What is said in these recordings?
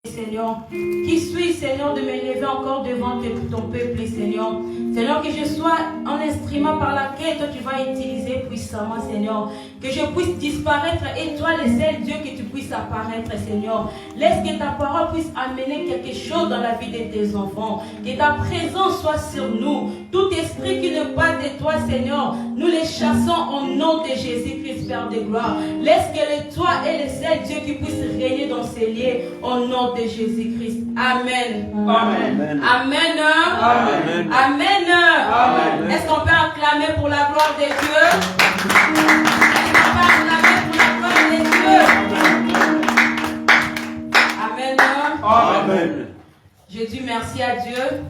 Seigneur, qui suis, Seigneur, de m'élever encore devant ton peuple, Seigneur. Seigneur, que je sois un instrument par lequel toi tu vas utiliser puissamment, Seigneur. Que je puisse disparaître et toi, le seul Dieu, que tu puisses apparaître, Seigneur. Laisse que ta parole puisse amener quelque chose dans la vie de tes enfants. Que ta présence soit sur nous. Tout esprit qui ne passe de toi, Seigneur, nous les chassons au nom de Jésus-Christ, Père de gloire. Laisse que le toi est le seul Dieu qui puisse régner dans ces lieux au nom de Jésus-Christ. Amen. Amen. Amen. Amen. Amen. Amen. Est-ce qu'on peut acclamer pour la gloire de Dieu? Est-ce qu'on peut acclamer pour la gloire de Dieu? Amen. Amen. Je dis merci à Dieu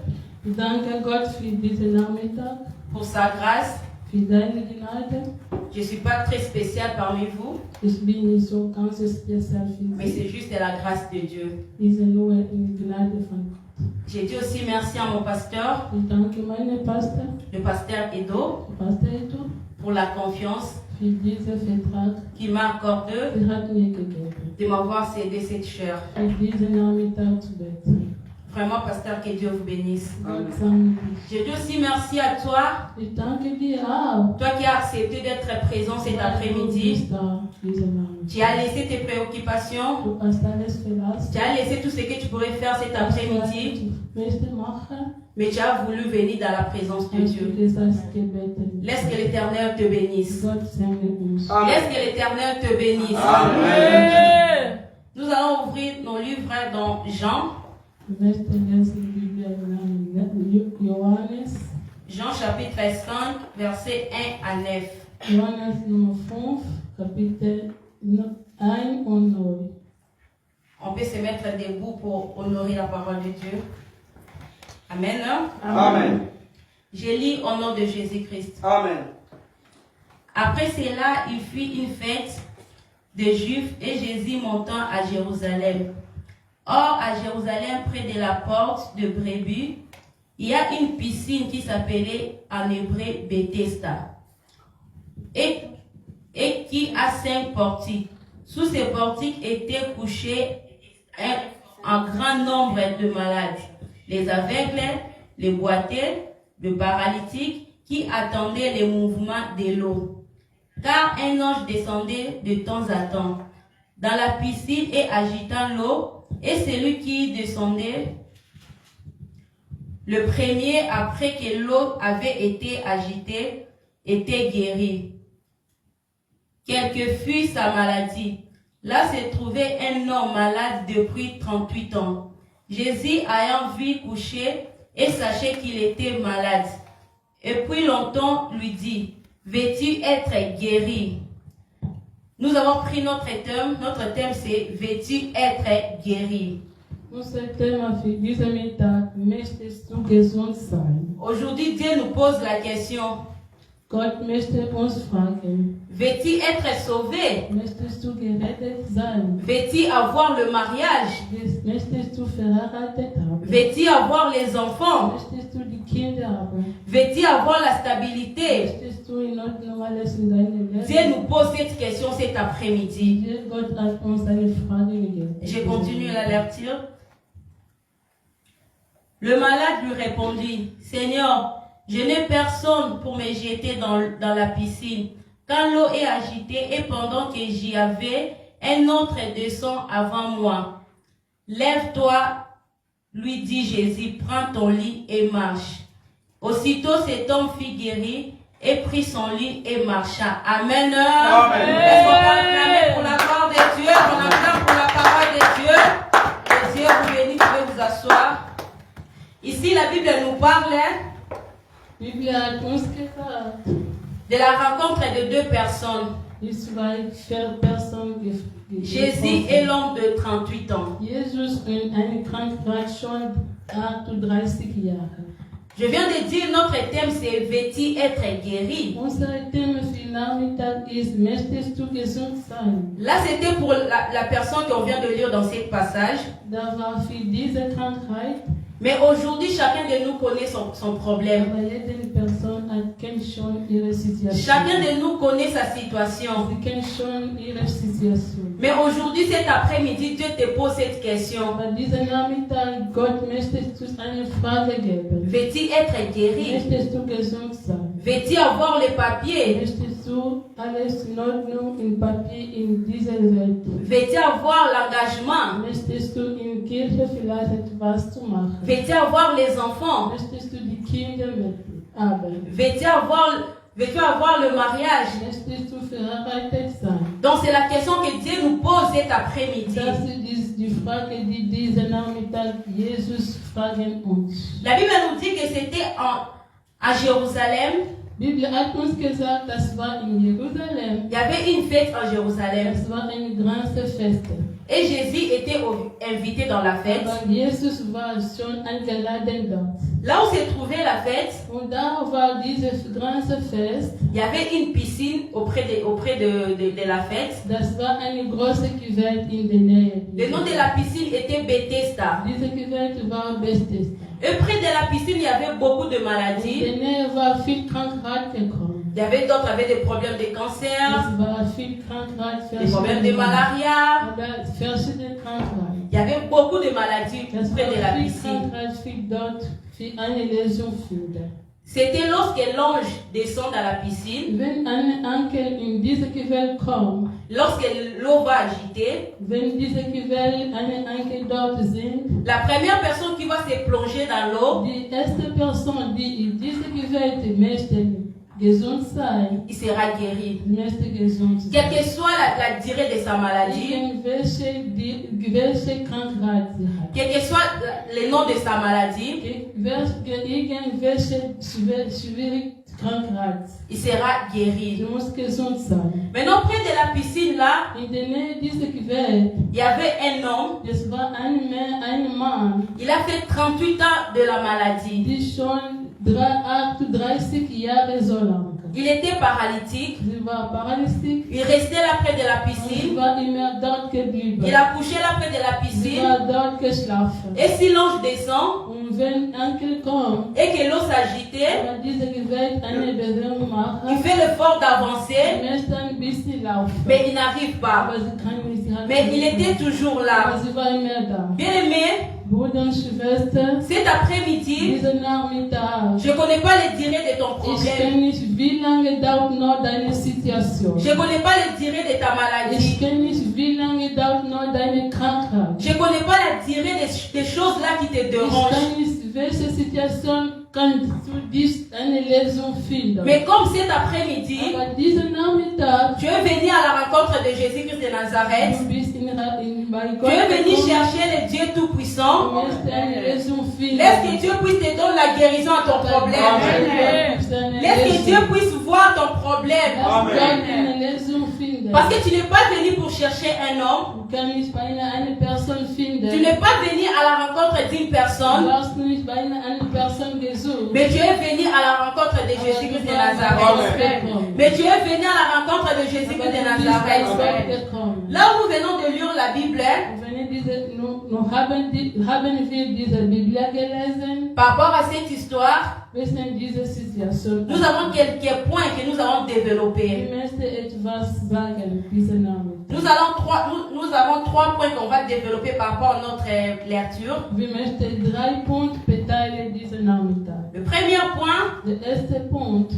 Danke Gott für diesen Nachmittag, pour sa grâce. für deine Gnade. Je ne suis pas très spéciale parmi vous, Ich bin nicht so ganz speziell für mais c'est juste la grâce de Dieu. diese nur in Gnade von Gott. Je dis aussi merci à mon pasteur, Ich danke meinem Pastor, le pasteur Edo, Pastor Edo, pour la confiance für diesen Vertrag, qu'il m'a accordé der hat mir gegeben, de m'avoir cédé cette chair. für diesen Nachmittag zu beten. Vraiment, pasteur, que Dieu vous bénisse. Amen. Je dis aussi merci à toi, Ich danke dir auch. toi qui as accepté d'être présent cet après-midi. Du bist da, diesen Nachmittag. Tu as laissé tes préoccupations, Du hast alles verlassen. tu as laissé tout ce que tu pourrais faire cet après-midi, Du möchtest machen, mais tu as voulu venir dans la présence de hast du Dieu. gesagt, gebeten. Laisse que l'Éternel te bénisse. Gott segne uns. Laisse que l'Éternel te bénisse. Amen. Nous allons ouvrir nos livres dans Jean, Ich möchte lesen die Bibel in Johannes, Jean chapitre 5, versets 1 à 9. Johannes Nummer 5, Kapitel 1 und 9. On peut se mettre debout pour honorer la parole de Dieu. Amen. Amen. Je lis au nom de Jésus-Christ. Amen. Après cela, il fit une fête des Juifs et Jésus montant à Jérusalem. Or, à Jérusalem, près de la porte de Brebis, il y a une piscine qui s'appelait en hébreu Bethesda et qui a 5 portiques. Sous ces portiques étaient couchés un grand nombre de malades, les aveugles, les boiteux, les paralytiques qui attendaient les mouvements de l'eau. Car un ange descendait de temps à temps dans la piscine et agitant l'eau, et celui qui descendait le premier après que l'eau avait été agitée était guéri. Quelle que fût sa maladie, là se trouvait un homme malade depuis 38 ans. Jésus ayant vu coucher et sachait qu'il était malade, et puis longtemps lui dit, veux-tu être guéri? Nous avons pris notre thème c'est veux-tu être guéri? Unser Thema für diesen Mittag, möchtest du gesund sein? Aujourd'hui, Dieu nous pose la question, Gott möchte uns fragen, veux-tu être sauvé? möchtest du gerettet sein? Veux-tu avoir le mariage? Möchtest du verheiratet haben? Veux-tu avoir les enfants? Möchtest du die Kinder haben? Veux-tu avoir la stabilité? Möchtest du in Ordnung alles in deinem Leben? Dieu nous pose cette question cet après-midi. Gott hat uns eine Frage gegeben. Je continue la lecture. Le malade lui répondit, Seigneur, je n'ai personne pour me jeter dans la piscine, quand l'eau est agitée et pendant que j'y avais, un autre descend avant moi. Lève-toi, lui dit Jésus, prends ton lit et marche. Aussitôt cet homme fut guéri et prit son lit et marcha. Amen. Amen. Est-ce qu'on peut acclamer pour la gloire de Dieu, qu'on acclame pour la parole de Dieu? Que Dieu vous bénisse, vous pouvez vous asseoir. Ici, la Bible nous parle Bibel hat uns gesagt, de la rencontre de 2 personnes. die zwei Personen Jésus et l'homme de 38 ans. Jesus und eine Krankheit schon 38 Jahre. Je viens de dire, notre thème c'est veux-tu être guéri? Unser Thema für Nachmittag ist, möchtest du gesund sein? Là, c'était pour la personne qu'on vient de lire dans ce passage. Da war für diese Krankheit, Mais aujourd'hui, chacun de nous connaît son problème. aber jede Person kennen schon ihre Situation. Chacun de nous connaît sa situation. Sie kennen schon ihre Situation. Mais aujourd'hui, cet après-midi, Dieu te pose cette question. Aber diesen Nachmittag, Gott möchtest du eine Frage geben. Veux-tu être guéri? Möchtest du gesund sein? Veux-tu avoir les papiers? Möchtest du alles in Ordnung in Papier in dieser Welt? Veux-tu avoir l'engagement? Möchtest du in Kirche vielleicht etwas zu machen? Veux-tu avoir les enfants? Möchtest du die Kinder mit haben? Veux-tu avoir le mariage? Möchtest du verheiratet sein? Donc c'est la question que Dieu nous pose cet après-midi. Das ist die Frage, die diesen Nachmittag Jesus fragen uns. La Bible nous dit que c'était à Jérusalem. Die Bibel hat uns gesagt, das war in Jerusalem. Il y avait une fête en Jérusalem. Das war eine große Fest. Et Jésus était invité dans la fête. Aber Jesus war schon eingeladen dort. Là où se trouvait la fête, Und da war dieses große Fest. il y avait une piscine auprès de la fête. Das war eine große Cuvette in der Nähe. Le nom de la piscine était Bethesda. Diese Cuvette war Bethesda. Et près de la piscine, il y avait beaucoup de In maladies. der Nähe war viel Krankheit gekommen. Il y avait d'autres qui avaient des problèmes de cancer, Es war viel Krankheit, des problèmes de malaria. Oder verschiedene Krankheiten. Il y avait beaucoup de maladies Es près de la war viel piscine. Krankheit, viel dort, viel eine Lösung finden. C'était lorsque l'ange descend dans la piscine, Wenn ein Anker in diese Quelle kommt, lorsque l'eau va agiter, wenn diese Quelle eine Anker dort sind, la première personne qui va se plonger dans l'eau, die erste Person, die in diese Quelle möchte gesund sein, il sera guéri. möchte gesund sein. Quelle que soit la durée de sa maladie, Welche Krankheit sie hat. quel que soit le nom de sa maladie, Irgendwelche schwierige Krankheit. il sera guéri. Sie muss gesund sein. Maintenant, près de la piscine là, In der Nähe dieser Quelle, il y avait un homme, das war ein Mann, il a fait 38 ans de la maladie. die schon 38 Jahre so lang. Il était paralytique, Sie war paralytisch. il restait là près de la Sie piscine, war immer dort geblieben. il a couché là près de la Sie piscine, war dort geschlafen. et si l'ange descend Und wenn Onkel kommt, et que l'eau s'agitait, aber diese Gewalt eine Bewegung il machen, fait l'effort d'avancer, möchte ein bisschen laufen. mais il n'arrive pas. Aber sie kann nicht, sie hat Mais nicht il était gemacht. toujours Aber là. sie war immer da. Bien aimé, Bruder und Schwester, cet après-midi, diesen Nachmittag, je ne connais pas les durées de ton ich problème. kenne nicht, wie lange dauert noch deine Situation. Je ne connais pas les durées de ta Ich maladie. kenne nicht, wie lange dauert noch deine Krankheit. Je ne connais pas la durée des choses là qui te Ich dérangent. kann nicht, welche Situation kannst du dich eine Lösung finden. Mais comme cet après-midi, Aber diesen Nachmittag, tu es venu à la rencontre de Jésus-Christ de Nazareth. du bist bei Tu Gott es venu gekommen, chercher le Dieu du Tout-Puissant. möchtest eine Lösung finden. Laisse que Dieu puisse te donner la guérison à ton problème. Laisse que Dieu puisse voir ton problème. Parce que tu n'es pas venu pour chercher un homme. Du kannst nicht bei einer Person finden. Tu n'es pas venu à la rencontre d'une Du personne. hast nicht bei einer Person gesucht. Mais tu es venu à la rencontre de Jésus-Christ de Nazareth. Mais tu es venu à la rencontre de Jésus-Christ de Nazareth. Là où nous venons de lire la Bible, Haben wir diese Bibel gelesen? par rapport à cette histoire, Wissen diese Situation? nous avons quelques points que nous allons développer. Ich möchte etwas sagen, diese Namen. Nous avons trois points qu'on va développer par rapport à notre lecture. Wir möchten 3 Punkte beteiligen diesen Nachmittag. Le premier point, Der erste Punkt,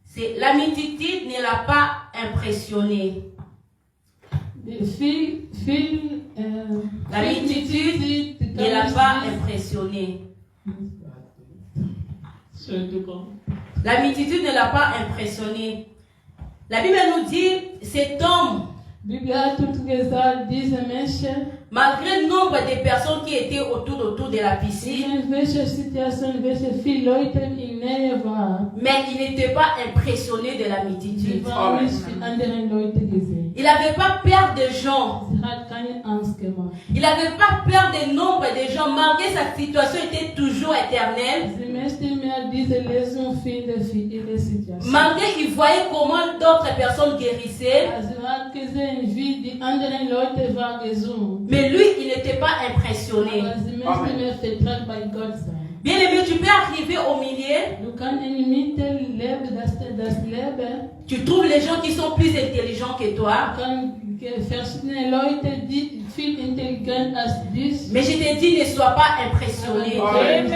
c'est la multitude ne l'a pas impressionné. La multitude ne l'a pas impressionné. La multitude ne l'a pas impressionné. La Bible nous dit, cet homme, Bibel hat uns gesagt, diese Menschen, malgré le nombre de personnes qui étaient autour de la piscine, in welcher Situation, welche viele Leute in Nähe waren, mais il n'était pas impressionné de la sie multitude. waren nicht wie andere Leute gesehen. Il n'avait pas peur des gens. Sie hat keine Angst gemacht. Il n'avait pas peur du nombre de gens, malgré sa situation était toujours éternelle. Sie möchte mehr diese Lösung finden für ihre Situation. Malgré qu'il voyait comment d'autres personnes guérissaient, Sie hat gesehen, wie die anderen Leute waren gesund. mais lui, il n'était pas impressionné. Aber sie möchte mehr Vertrag bei Gott sein. Bien aimé, tu peux arriver au milieu. Du kan in de mitte leben, das Leben. Tu trouves les gens qui sont plus intelligents que toi. Du kan verschiedene Leute, die viel intelligenter als dich. Mais je te dis, ne sois pas impressionné. Amen.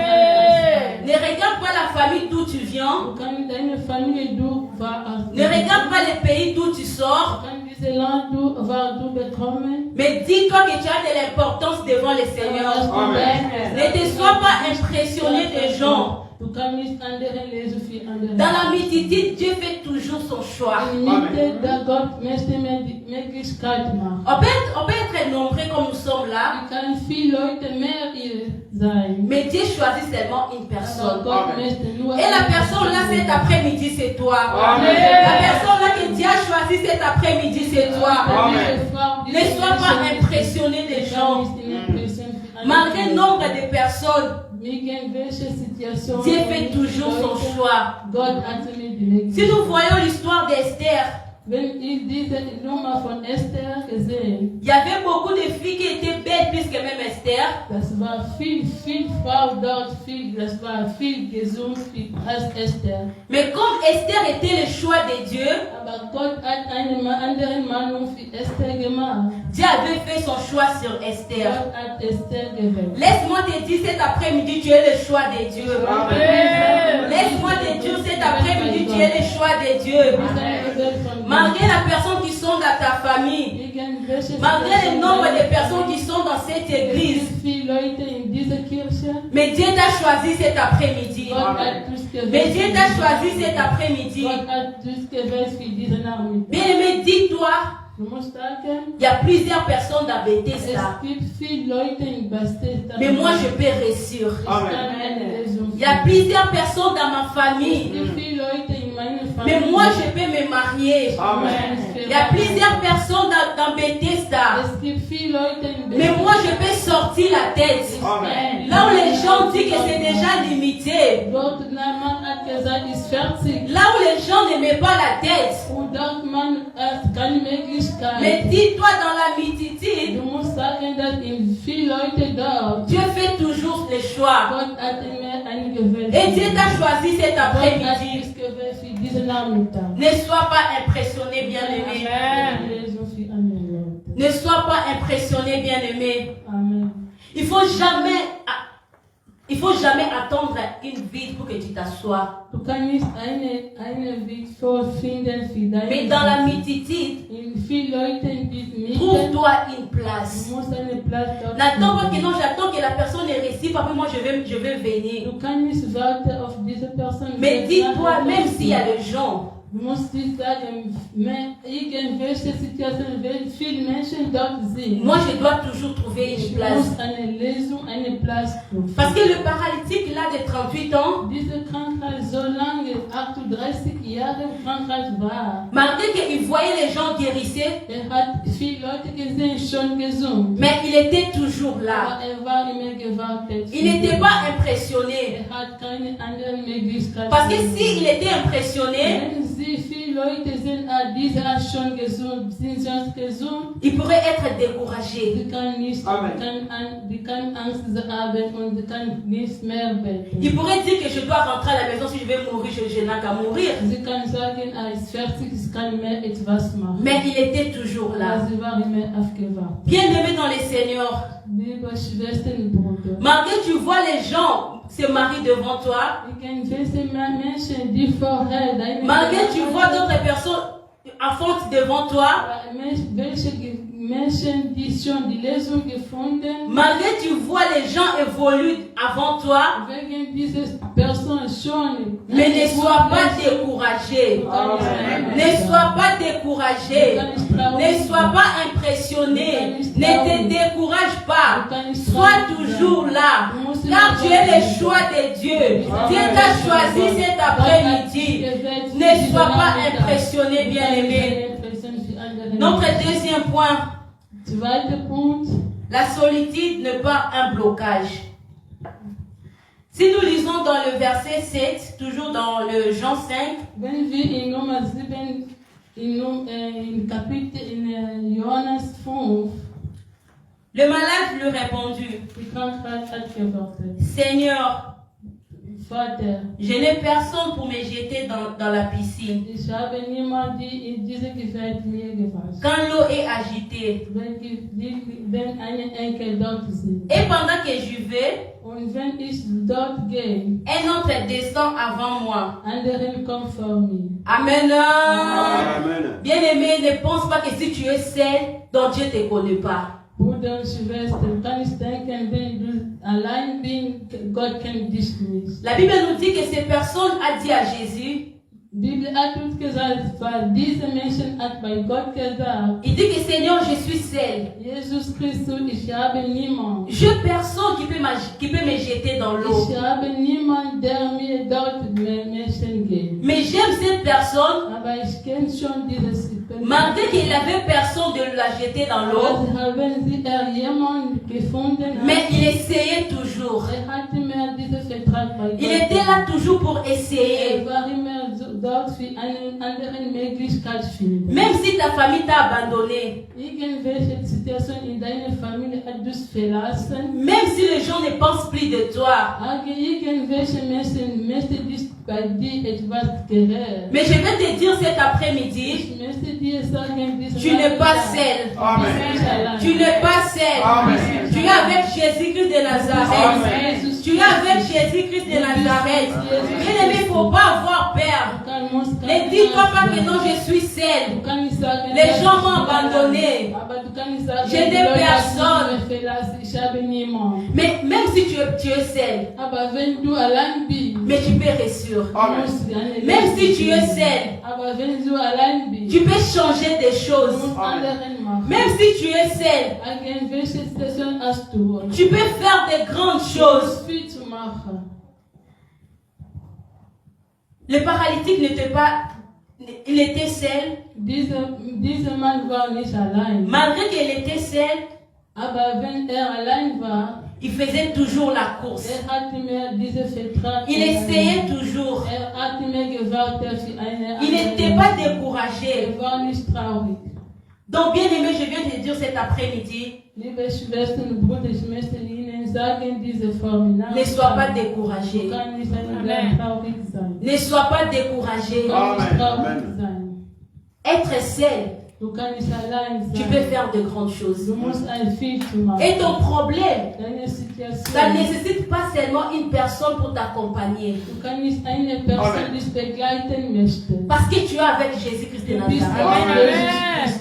Ne regarde pas la famille d'où tu viens. Du kan deine Familie Ne regarde pas le pays d'où tu sors. Du kan dieses Land waar du bekommen. Mais dis-toi que tu as de l'importance devant le Seigneur. Amen. Ne te sois pas impressionné des gens. Du kan nicht andere lesen wie andere. Dans la multitude, Dieu fait toujours son choix. In Mitte der Gott möchte mir die Möglichkeit machen. On peut être nombreux comme nous sommes là, Ich kann viele Leute mehr hier sein. mais Dieu choisit seulement une Aber personne. Gott Amen. möchte nur Et la eine personne là cet après-midi, c'est toi. Amen. La personne là que Dieu a choisi cet après-midi, c'est toi. Amen. Ne sois pas impressionné des gens. Malgré le nombre de personnes, Dieu fait toujours son choix. Gott hatte mir die Möglichkeit. Si nous voyons l'histoire d'Esther, Wenn ich diese Nummer von Esther gesehen, il y avait beaucoup de filles qui étaient belles plus que même Esther. das war viel Frau dort, das war viel gesund als Esther. Mais comme Esther était le choix de Dieu, Aber Gott hat einen anderen Mann für Esther gemacht. Dieu avait fait son choix sur Esther. Gott hat Esther gewählt. Laisse-moi te dire cet après-midi, tu es le choix de Dieu. Amen. Laisse-moi te dire cet après-midi, tu es le choix de Dieu. Malgré la personne qui sont dans ta famille, malgré le nombre de personnes qui sont dans cette église, mais Dieu t'a choisi cet après-midi. Mais Dieu t'a choisi cet après-midi. Bien aimé, dis-toi, il y a plusieurs personnes dans Bethesda, mais moi je peux réussir. Il y a plusieurs personnes dans ma famille, mais moi je peux me marier. Il y a plusieurs personnes dans Bethesda, mais moi je peux sortir la tête. Là où les gens disent que c'est déjà limité, là où les gens ne mettent pas la tête. Mais dis-toi dans la multitude, Dieu fait toujours les choix. Et Dieu t'a choisi cet après-midi. Ne sois pas impressionné, bien-aimé. Ne sois pas impressionné, bien-aimé. Il faut jamais attendre une vie pour que tu t'assoies. Mais dans la multitude, trouve-toi une place. N'attends pas que non, j'attends que la personne ait réussi, parce que moi je vais venir. Mais dis-toi, même s'il y a des gens, moi je dois toujours trouver une place. Parce que le paralytique là de 38 ans, malgré qu'il voyait les gens guérissés, mais il était toujours là. Il n'était pas impressionné. Parce que s'il était impressionné, il pourrait être découragé. Il pourrait dire que je dois rentrer à la maison, si je vais mourir, je n'ai qu'à mourir. Mais il était toujours là. Bien aimé dans les seigneurs, malgré que tu vois les gens se marient devant toi, malgré que tu vois d'autres personnes enfantent devant toi, malgré que tu vois les gens évoluer avant toi, mais ne sois pas découragé. Ne sois pas découragé. Ne sois pas impressionné. Ne te décourage pas. Sois toujours là. Car tu es le choix de Dieu. Dieu t'a choisi cet après-midi. Ne sois pas impressionné, bien-aimé. Notre deuxième point. La solitude n'est pas un blocage. Si nous lisons dans le verset 7, toujours dans le Jean 5, le malade lui répondit, Seigneur, Vater, Je n'ai personne pour me jeter dans la piscine. ich habe niemanden, die in diese Gewalt mir gewaschen. Quand l'eau est agitée. Wenn eine Enkel dort sind. Et pendant que je vais, Und wenn ich dort gehe, un autre descend avant moi. anderen kommen vor mir. Amen. Amen. Bien-aimé, ne pense pas que si tu es seul, donc Dieu ne te connaît pas. Bruder und Schwester, kann ich denken, wenn du allein bist, Gott kennt dich nicht. La Bible nous dit que ces personnes a dit à Jésus, Die Bibel hat uns gesagt, weil diese Menschen hat bei Gott gesagt, il dit que Seigneur, je suis seul. Jesus Christus, ich habe niemanden. Je n'ai personne qui peut me jeter dans l'eau. Ich habe niemanden, der mir dort Menschen gibt. Mais j'aime cette personne, Aber ich kenne schon dieses malgré qu'il n'avait personne de la jeter dans l'eau. Haben Sie jemanden gefunden? Mais il essayait toujours. Hat mir diesen Vertrag bei Gott. Il était là toujours pour essayer. War immer dort für eine andere Möglichkeit finden. Même si ta famille t'a abandonné, Irgendwelche Situation in deiner Familie hat dich verlassen. même si les gens ne pensent plus de toi, Irgendwelche Menschen möchten dich bei dir etwas gerät. mais je vais te dire cet après-midi, Ich möchte dir sagen, tu n'es pas seul. Amen. Tu n'es pas seul. Amen. Tu es avec Jésus-Christ de Nazareth. Amen. Tu es avec Jésus-Christ de Nazareth. Bien aimé, il ne faut pas avoir peur. Ne dis-toi pas que non, je suis seul. Les gens m'ont abandonné. Je n'ai personne. Mais même si tu es seul, mais tu peux réussir. Amen. Même si tu es seul, tu peux changer des choses. Même si tu es seul, tu peux faire de grandes choses. Le paralytique n'était pas, il était seul. Dieser Mann war nicht allein. Malgré qu'il était seul, Aber wenn allein war, il faisait toujours la course. hat mir diesen Vertrag. Il essayait toujours. Hat mir gewartet für eine. Il n'était pas découragé. War nicht traurig. Donc, bien aimé, je viens te dire cet après-midi, Liebe Schwestern und Brüder, ich möchte Ihnen sagen, diese Formel. ne sois pas découragé. Du kannst nicht ein traurig sein. Ne sois pas découragé. Du kannst nicht traurig Amen. sein. Être seul, Du kannst nicht allein sein. tu peux faire de grandes choses. Du musst ein viel zu machen. Et ton problème, Deine Situation. ça ne nécessite pas seulement une personne pour t'accompagner. Du kannst nicht eine Person Amen. dich begleiten möchte. Parce que tu es avec Jésus-Christ de Du bist Nazareth. mit Jesus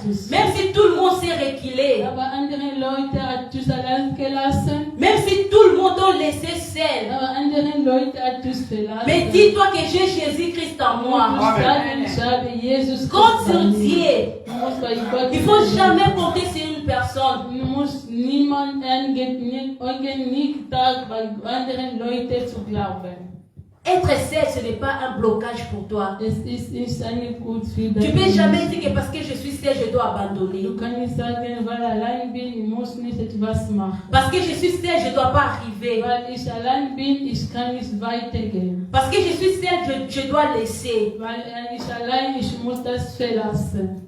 Christus. Même si tout le monde s'est reculé, Aber andere Leute hat dich allein gelassen. même si tout le monde t'a laissé seul, Aber andere Leute hat dich verlassen. mais dis-toi que j'ai Jésus-Christ en moi. Du musst sagen, ich habe Jesus Compte Christus sur bei mir. Dieu. Du musst bei Gott Il ne faut sein. jamais compter sur une personne. Du musst niemand nicht bei anderen Leuten zu glauben. Être seul, ce n'est pas un blocage pour toi. Es ist nicht eine gut für Tu ne peux jamais dire que parce que je suis seul, je dois abandonner. Du kannst nicht sagen, weil allein bin, ich muss nicht etwas machen. Parce que je suis seul, je ne dois pas arriver. Weil ich allein bin, ich kann nicht weitergehen. Parce que je suis seul, je dois laisser. Weil ich allein, ich muss das verlassen.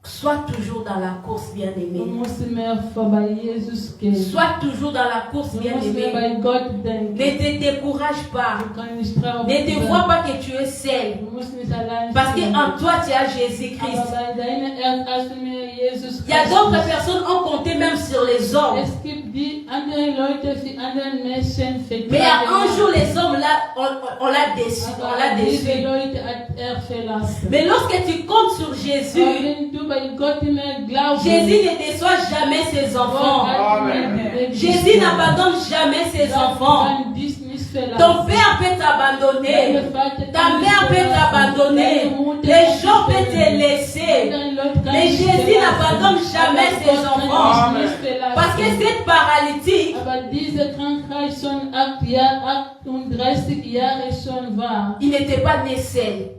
Sois toujours dans la course, Du bien-aimé. musst mehr vorbei Jesus gehen. Sois toujours dans la course, Du musst mehr bien-aimé. bei Gott Ne denken. te décourage pas. Du kannst nicht traurig Ne te sein. vois pas que tu es seul. Du musst nicht allein Parce sein. qu'en toi, tu as Aber Jésus-Christ. bei deinen Eltern hast du mehr Jesus Il y a d'autres Christus. personnes qui ont compté même sur les hommes. Es gibt die anderen Leute für andere Menschen Mais il y a un jour, les hommes, là, on l'a déçu. On l'a Diese déçu. Leute hat verlassen. Mais lorsque tu comptes sur Jésus, Aber wenn du bei Gott mehr glaubst, Jésus ne déçoit jamais ses enfants. Amen. Jésus n'abandonne jamais ses enfants. kann dich nicht verlassen. Ton père peut t'abandonner. Dein Vater Ta kann dich mère peut verlassen. t'abandonner. Deine Mutter Les kann gens dich peuvent te verlassen. laisser. Andere Leute kann Mais dich Jésus verlassen. n'abandonne jamais Aber ses Gott kann enfants. dich nicht verlassen. Parce que cette paralytique, Aber diese Krankheit schon 38 Jahre schon war. il n'était pas né seul.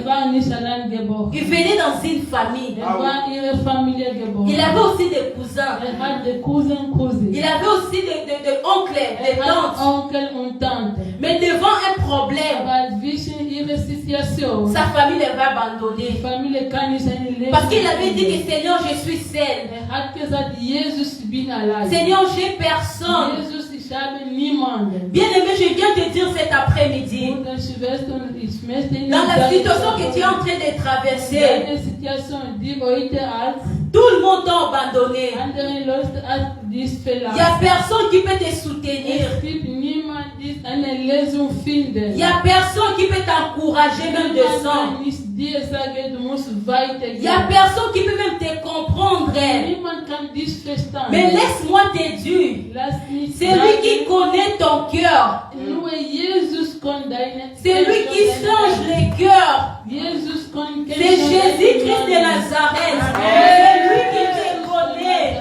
War nicht allein geboren. Il venait dans une famille. War ihre Familie geboren. Il avait aussi des cousins. Hat des Cousins, Cousines. Il avait aussi des oncles, des Hat tantes. Onkel und Tante. Mais devant un problème, Aber zwischen ihrer Situation, sa famille l'avait die abandonné. Familie kann nicht ein Leben. Parce qu'il avait dit que Seigneur, je suis seul. Hat gesagt, Jesus, ich bin allein. Seigneur, j'ai personne. Jesus, ich habe niemanden. Bien-aimé, je viens te dire cet après-midi, Und ich möchte, ich möchte Ihnen dans la sagen, situation que tu es en train de traverser, eine Situation, die heute hat, tout le monde t'a abandonné. andere Leute hat dies Il n'y a verlassen. personne qui peut te soutenir. Es gibt niemand, der eine Lösung findet. Il n'y a personne qui peut t'encourager, même de Niemand sang. kann nicht dir sagen, du musst Il n'y a weitergehen. personne qui peut même te comprendre. Niemand kann dies verstehen. Mais laisse-moi te dire, Lass mich c'est lui qui sagen, connaît ton cœur. nur Jesus kann deine C'est lui qui change les cœurs. Jesus kann C'est Jésus-Christ de Nazareth. C'est lui qui te connaît.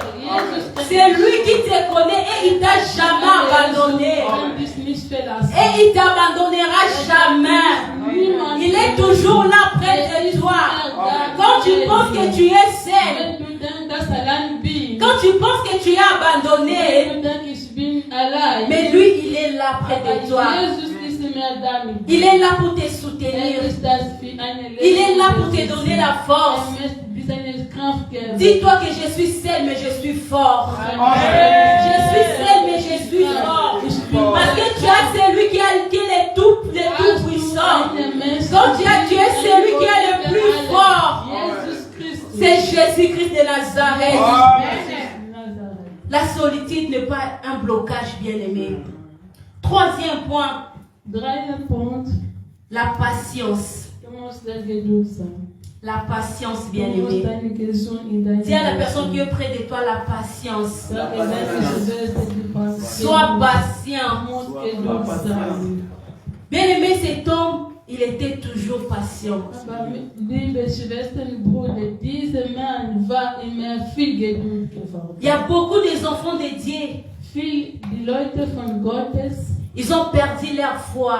C'est lui qui te connaît et il t'a jamais abandonné. Et il t'abandonnera jamais. Il est toujours là près de toi. Quand tu penses que tu es seul, quand tu penses que tu es abandonné, mais lui, il est là près de toi. Il est là pour te soutenir. Il est là pour te donner la force. Dis-toi que je suis seul, mais je suis fort. Je suis seul, mais je suis fort. Parce que tu as celui qui est tout puissant. Quand tu es celui qui est le plus fort. C'est Jésus-Christ de Nazareth. La solitude n'est pas un blocage, bien-aimé. Troisième point, la patience. La patience, bien-aimé. Dis à la personne qui est près de toi la patience. Sois patient. Bien-aimé, cet homme, il était toujours patient. Il y a beaucoup d'enfants de Dieu. Ils ont perdu leur foi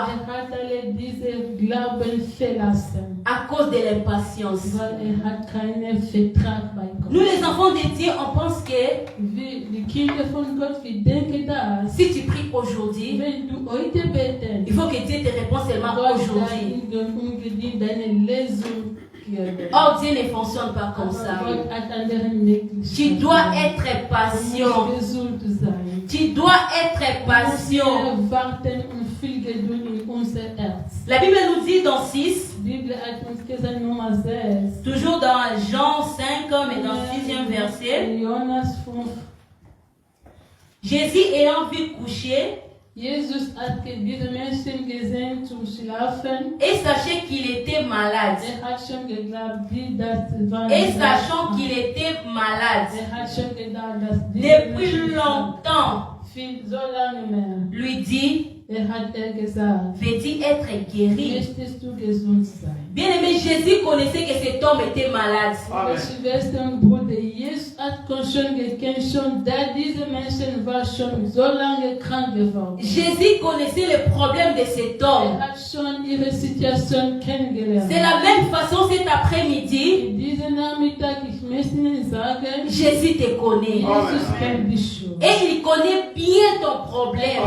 à cause de l'impatience. Nous, les enfants de Dieu, on pense que si tu pries aujourd'hui, il faut que Dieu te réponde seulement aujourd'hui. Or, Dieu ne fonctionne pas comme ça. Tu dois être patient. Tu dois être patient. La Bible nous dit dans 6, toujours dans Jean 5, mais dans le 6e verset, Jésus ayant vu coucher, Jesus hat diese Menschen gesehen zum Schlafen. Et sachez qu'il était malade. Hat schon geglaubt, das war Et sachant qu'il était malade, hat schon gedacht, dass depuis longtemps, so lange mehr. Lui dit, Hat gesagt, veux-tu être guéri? möchtest du gesund sein? Bien-aimé, Jésus connaissait que cet homme était malade. Schwestern, Bruder, Jesus hat schon gekannt, schon da diese Menschen war schon so lange krank geworden. Jésus connaissait le problème de cet homme. Hat schon ihre Situation kennengelernt. C'est la même façon cet après-midi. Diesen Nachmittag, ich möchte Ihnen sagen, Jésus te connaît. Jesus kennt dich schon. Et il connaît bien ton problème.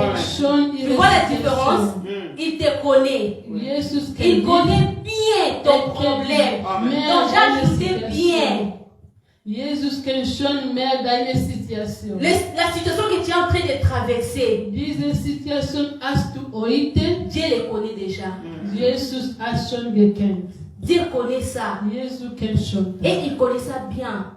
Tu vois la différence? Il te connaît. Jesus Il connaît bien ton problème. Donc j'ajoutais bien. Jesus kennt schon mehr deine Situation. La situation que tu es en train de traverser, Diese Situation hast du heute. Dieu le connaît déjà. Jesus hat schon gekannt. Dieu connaît ça. Jesus kennt schon. Et il connaît ça bien.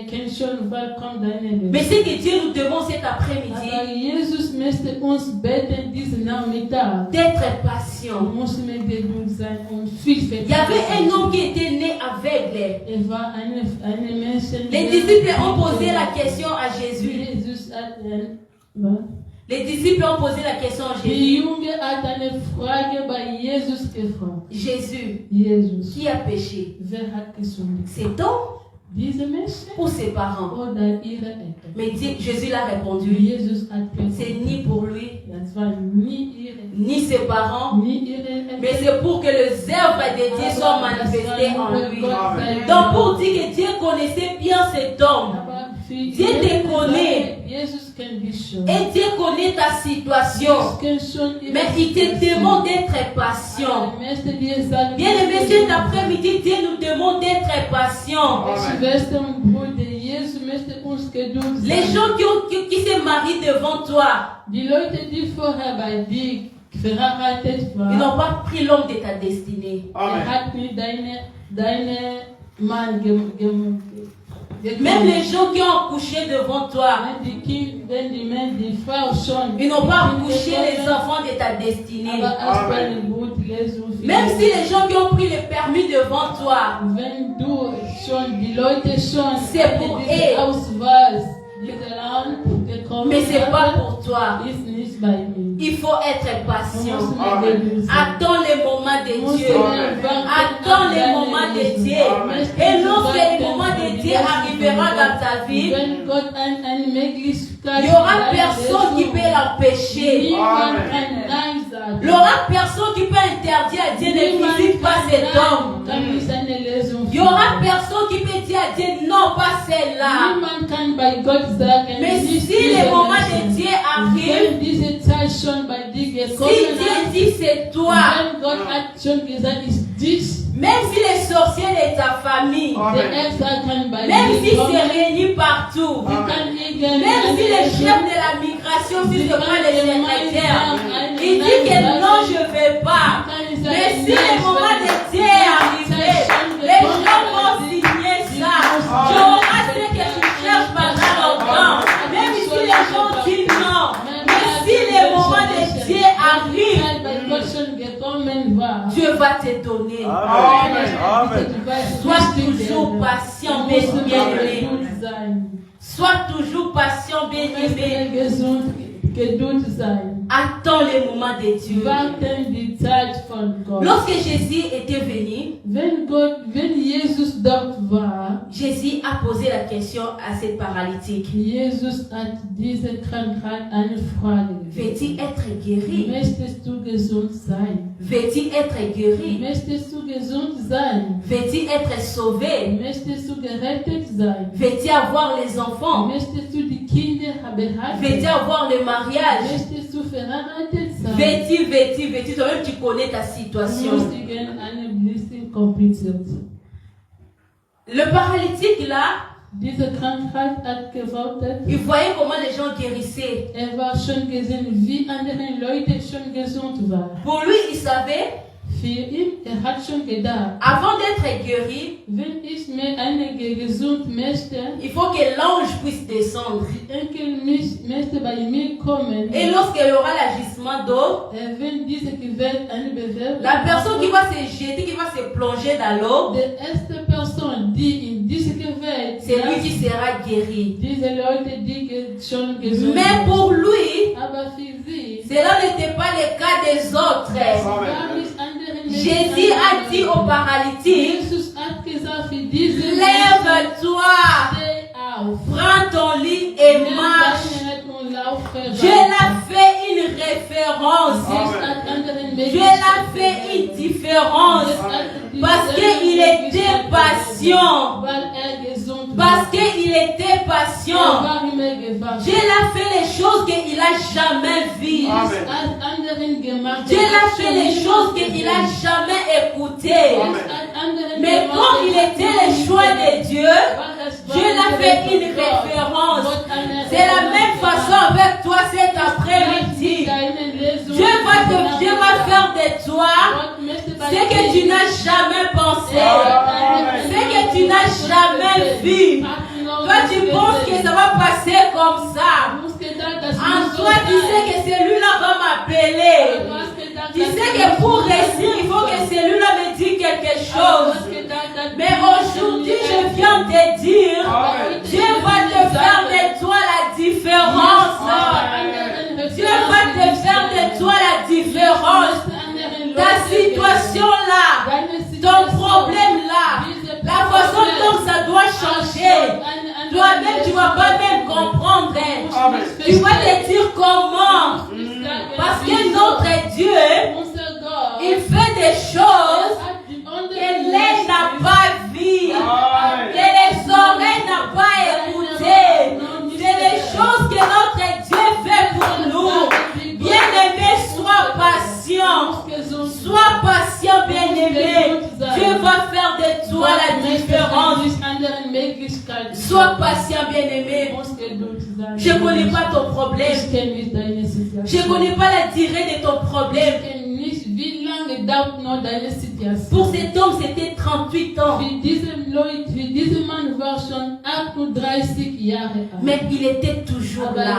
Kennt schon, weil kommt deine Leben. Mais ce que Dieu nous demande cet Aber après-midi, Jesus möchte uns beten diesen Nachmittag. d'être patient. Muss mit Geduld sein und viel Il y avait un homme qui était né aveugle. War eine Menschen. Les disciples ont posé la question à Jésus. Jesus hat Les disciples ont posé la question à Die Jésus. Junge hat eine Frage bei Jesus gefragt. Jésus, Jesus, qui a péché? wer hat gesündigt? Cet homme Diese Menschen ou ses parents? oder ihre Eltern? Mais Jésus l'a répondu, Jesus hat c'est gesagt, ni pour lui, das war nie ihre, ni ses parents, nie ihre Eltern. mais c'est pour que les œuvres de Dieu soient manifestées en lui. Donc pour dire que Dieu connaissait bien cet homme, Dieu te connaît. Jesus kennt dich schon. Et Dieu connaît ta situation, mais il te demande d'être patient. Bien aimé, cet après-midi, Dieu nous demande d'être patient. Les gens qui se marient devant toi, Die Leute, die vorher bei dir Verheiratet war. Ils n'ont pas pris l'homme de ta destinée. Amen. Hat nicht deine Mann Même les gens qui ont accouché devant toi, wenn die Frau schon ils n'ont pas accouché les enfants de ta destinée. aber erstmal gut lesen. Même si les gens qui ont pris le permis devant toi, Wenn du schon, die Leute schon C'est pour diese eux. Ausweis, diese Land gekommen mais c'est pas haben, pour toi. ist nicht bei mir. Il faut être Du patient. musst mir Amen. geduldig sein. Attends les moments de Du musst Dieu. mir warten Attends auf les deine moments de Lösung. Dieu. Amen. Et lorsque les moments de Dieu arriveront dans ta vie, Wenn Gott eine Möglichkeit il n'y aura für deine personne qui Lösung, peut l'empêcher. niemand Amen. kann Nein sagen. Il n'y aura personne qui peut interdire à Dieu ne visite pas cet homme. kann nicht seine Lösung Il n'y aura finden. personne qui peut dire à Dieu non, pas celle-là. Niemand kann bei Gott sagen, Mais nicht si diese les moments Lösung. de Dieu arrivent, Wenn diese Zeit schon bei dir si gekommen Dieu hat, dit c'est toi, wenn Gott hat schon gesagt, ist dies, même si les sorciers de ta famille, der Erster kann bei même dir si c'est kommen, réuni partout, sie kann irgendeine même si les Lösung- chefs de la migration, si ce pas les secrétaires, ils disent que non, je ne vais pas. Mais si le moment de Dieu est arrivé, les gens vont signer ça. Tu auras ce que tu cherches pendant longtemps. Même si les gens disent non. Mais si le moment de Dieu arrive, bei Gott schon gekommen war, Dieu va te donner. Amen. Amen. Sois toujours patient, mes bien-aimés. sein. Sois toujours patient, bien-aimé. Geduld sein. Attends le moment de Dieu. Warten die Zeit von Gott. Lorsque Jésus était venu, Wenn Jesus dort war, Jésus a posé la question à cette paralytique. Jesus hat diese Krankheit eine Frage gestellt. Veux-tu être guéri? Möchtest du gesund sein? Veux-tu être guéri? Möchtest du gesund sein? Veux-tu être sauvé? Möchtest du gerettet sein? Veux-tu avoir les enfants? Möchtest du die Kinder behalten? Veux-tu avoir le mariage? Möchtest du verheiratet sein? Veux-tu, toi-même tu connais ta situation. Muss gegen eine bisschen kompliziert. Le paralytique là, Diese Krankheit hat gewartet. il voyait comment les gens guérissaient. War schon gesehen, wie andere Leute schon gesund waren. Pour lui, il savait, Für ihn, hat schon gedacht, avant d'être guéri, wenn ich mir einige gesund möchte, il faut que l'ange puisse descendre. die Enkel möchte bei mir kommen. Et lorsqu'il aura l'agissement d'eau, Wenn diese Gewalt eine Bewerbung la personne qui va se jeter, qui va se plonger dans l'eau, die erste Person, die in diese Gewalt, c'est lui qui sera guéri. diese Leute, die schon gesund Mais pour lui, aber für sie, cela n'était pas le cas des autres. gar nicht andere Menschen. Jésus a dit au paralytique, Jesus hat gesagt, für diese lève-toi, steh auf. prends ton lit et marche. Dieu l'a fait une référence. Dieu l'a fait une différence. Parce qu'il était patient. Parce qu'il était patient. Dieu l'a fait les choses qu'il n'a jamais vues. Dieu l'a fait les choses qu'il n'a jamais écoutées. Mais quand il était le choix de Dieu, Dieu l'a fait une référence. C'est la même façon avec toi cet après-midi. Dieu va faire de toi ce que tu n'as jamais pensé, ce que tu n'as jamais vu. Toi, tu penses que ça va passer comme ça. En toi, tu sais que celui-là va m'appeler. Tu sais que pour réussir, il faut que celui-là me dise quelque chose. Mais aujourd'hui, je viens te dire, Dieu va te faire de toi la différence. Dieu va te faire de toi la différence. Ta situation-là, ton problème-là, la façon dont ça doit changer. Toi-même, tu ne vas pas même comprendre. Tu vas te dire comment. Parce que notre Dieu, il fait des choses que l'œil n'a pas vues, que les oreilles n'ont pas écoutées. C'est des choses que notre Dieu fait pour nous. Bien-aimé, sois patient. Sois patient, bien-aimé. Dieu va faire de toi la différence. Sois patient, bien-aimé. Je ne connais pas ton problème. Je ne connais pas la durée de ton problème. Pour cet homme, c'était 38 ans. Mais il était toujours là.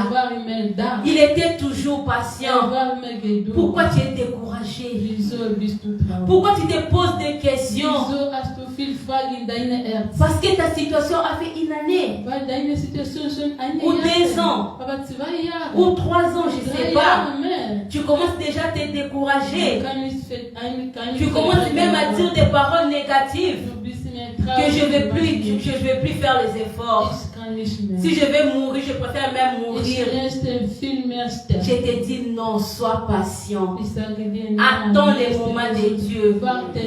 Il était toujours patient. Pourquoi tu es découragé? Pourquoi tu te poses des questions? Parce que ta situation a fait une année. Ou 2 ans. Ou 3 ans, je ne sais pas. Tu commences déjà à te décourager. Tu commences même à dire des paroles négatives. Que je ne vais plus faire les efforts. Si je vais mourir, je préfère même mourir. Je te dis non, sois patient. Attends les moments de Dieu.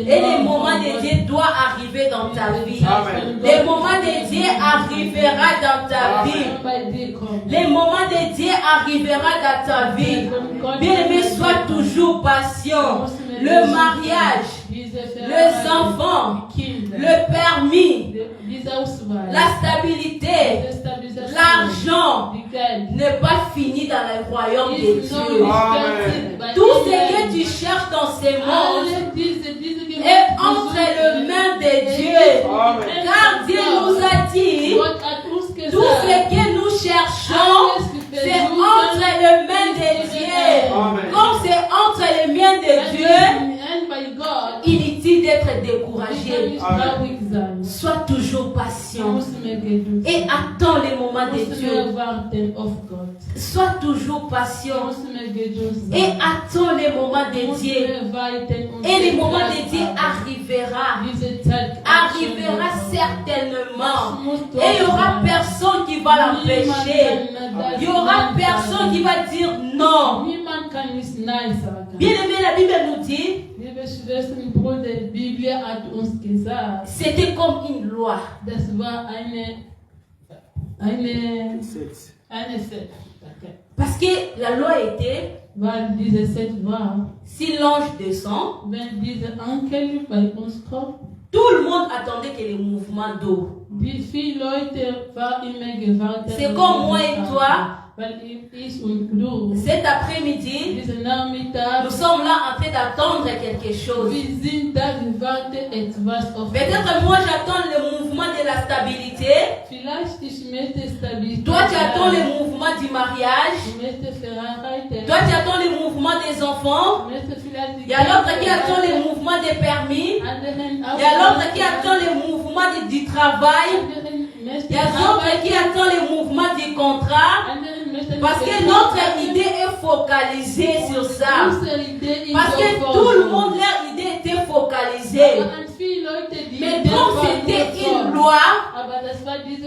Et les moments de Dieu doivent arriver dans ta vie. Les moments de Dieu arriveront dans ta vie. Les moments de Dieu arriveront dans ta vie. Bien-aimé, sois toujours patient. Le mariage, les enfants, le permis, la stabilité, l'argent n'est pas fini dans le royaume de Dieu. Tout ce que tu cherches dans ces mondes est entre les mains de Dieu. Car Dieu nous a dit, tout ce que nous cherchons, c'est entre les mains de Dieu. Comme c'est entre les mains de Dieu, inutile d'être découragé. Sois toujours patient et attends les moments de Dieu. Sois toujours patient et attends les moments de Dieu. Et les moments de Dieu arrivera certainement. Et il n'y aura personne qui va l'empêcher. Il n'y aura personne qui va dire non. Bien aimé, la Bible nous dit, c'était comme une loi. Parce que la loi était, si l'ange descend, tout le monde attendait que les mouvements d'eau. C'est comme moi et toi. Cet après-midi, nous sommes là en train d'attendre quelque chose. Peut-être moi j'attends le mouvement de la stabilité. Toi tu attends le mouvement du mariage. Toi tu attends le mouvement des enfants. Il y a l'autre qui attend le mouvement des permis. Il y a l'autre qui attend le mouvement du travail. Il y a l'autre qui attend le mouvement du contrat. Parce que notre idée est focalisée sur ça. Parce que tout le monde, leur idée était focalisée. Mais comme c'était une loi,